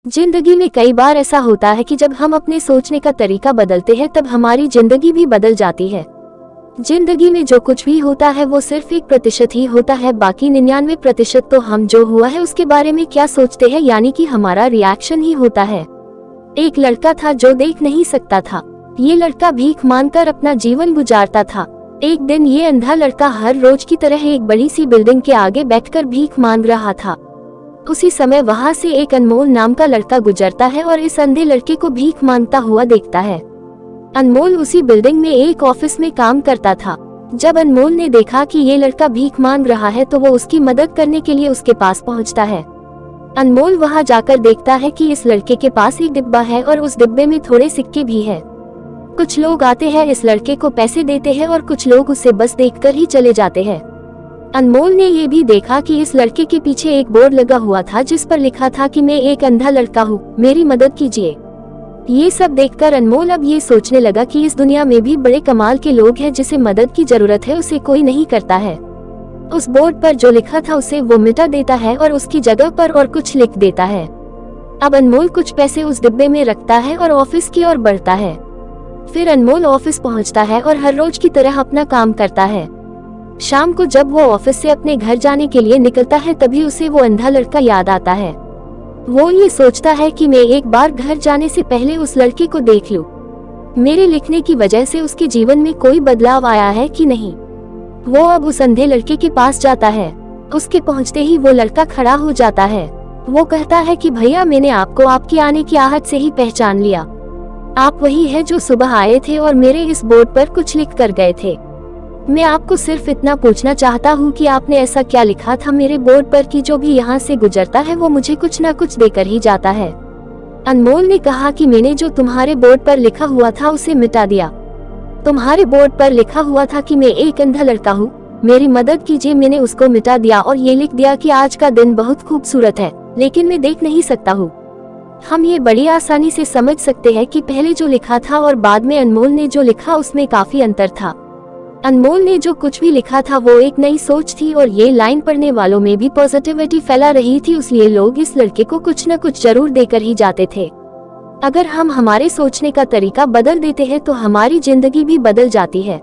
जिंदगी में कई बार ऐसा होता है कि जब हम अपने सोचने का तरीका बदलते हैं तब हमारी जिंदगी भी बदल जाती है। जिंदगी में जो कुछ भी होता है वो सिर्फ 1% ही होता है, बाकी 99% तो हम जो हुआ है उसके बारे में क्या सोचते हैं, यानी कि हमारा रिएक्शन ही होता है। एक लड़का था जो देख नहीं सकता था। ये लड़का भीख मांगकर अपना जीवन गुजारता था। एक दिन ये अंधा लड़का हर रोज की तरह एक बड़ी सी बिल्डिंग के आगे बैठकर भीख मांग रहा था। उसी समय वहां से एक अनमोल नाम का लड़का गुजरता है और इस अंधे लड़के को भीख मांगता हुआ देखता है। अनमोल उसी बिल्डिंग में एक ऑफिस में काम करता था। जब अनमोल ने देखा कि ये लड़का भीख मांग रहा है तो वो उसकी मदद करने के लिए उसके पास पहुंचता है। अनमोल वहां जाकर देखता है कि इस लड़के के पास एक डिब्बा है और उस डिब्बे में थोड़े सिक्के भी है। कुछ लोग आते हैं, इस लड़के को पैसे देते हैं और कुछ लोग उसे बस देखकर ही चले जाते हैं। अनमोल ने ये भी देखा कि इस लड़के के पीछे एक बोर्ड लगा हुआ था जिस पर लिखा था कि मैं एक अंधा लड़का हूँ, मेरी मदद कीजिए। ये सब देखकर अनमोल अब ये सोचने लगा कि इस दुनिया में भी बड़े कमाल के लोग हैं, जिसे मदद की जरूरत है उसे कोई नहीं करता है। उस बोर्ड पर जो लिखा था उसे वो मिटा देता है और उसकी जगह पर और कुछ लिख देता है। अब अनमोल कुछ पैसे उस डिब्बे में रखता है और ऑफिस की ओर बढ़ता है। फिर अनमोल ऑफिस पहुंचता है और हर रोज की तरह अपना काम करता है। शाम को जब वो ऑफिस से अपने घर जाने के लिए निकलता है तभी उसे वो अंधा लड़का याद आता है। वो ये सोचता है कि मैं एक बार घर जाने से पहले उस लड़के को देख लूं। मेरे लिखने की वजह से उसके जीवन में कोई बदलाव आया है कि नहीं। वो अब उस अंधे लड़के के पास जाता है। उसके पहुंचते ही वो लड़का खड़ा हो जाता है। वो कहता है कि भैया, मैंने आपको आपके आने की आहट से ही पहचान लिया। आप वही है जो सुबह आए थे और मेरे इस बोर्ड पर कुछ लिख कर गए थे। मैं आपको सिर्फ इतना पूछना चाहता हूँ कि आपने ऐसा क्या लिखा था मेरे बोर्ड पर कि जो भी यहाँ से गुजरता है वो मुझे कुछ न कुछ देकर ही जाता है। अनमोल ने कहा कि मैंने जो तुम्हारे बोर्ड पर लिखा हुआ था उसे मिटा दिया। तुम्हारे बोर्ड पर लिखा हुआ था कि मैं एक अंधा लड़का हूँ, मेरी मदद कीजिए, मैंने उसको मिटा दिया और ये लिख दिया कि आज का दिन बहुत खूबसूरत है लेकिन मैं देख नहीं सकता हूँ। हम ये बड़ी आसानी से समझ सकते हैं कि पहले जो लिखा था और बाद में अनमोल ने जो लिखा उसमें काफी अंतर था। अनमोल ने जो कुछ भी लिखा था वो एक नई सोच थी और ये लाइन पढ़ने वालों में भी पॉजिटिविटी फैला रही थी, इसलिए लोग इस लड़के को कुछ न कुछ जरूर देकर ही जाते थे। अगर हम हमारे सोचने का तरीका बदल देते हैं तो हमारी जिंदगी भी बदल जाती है।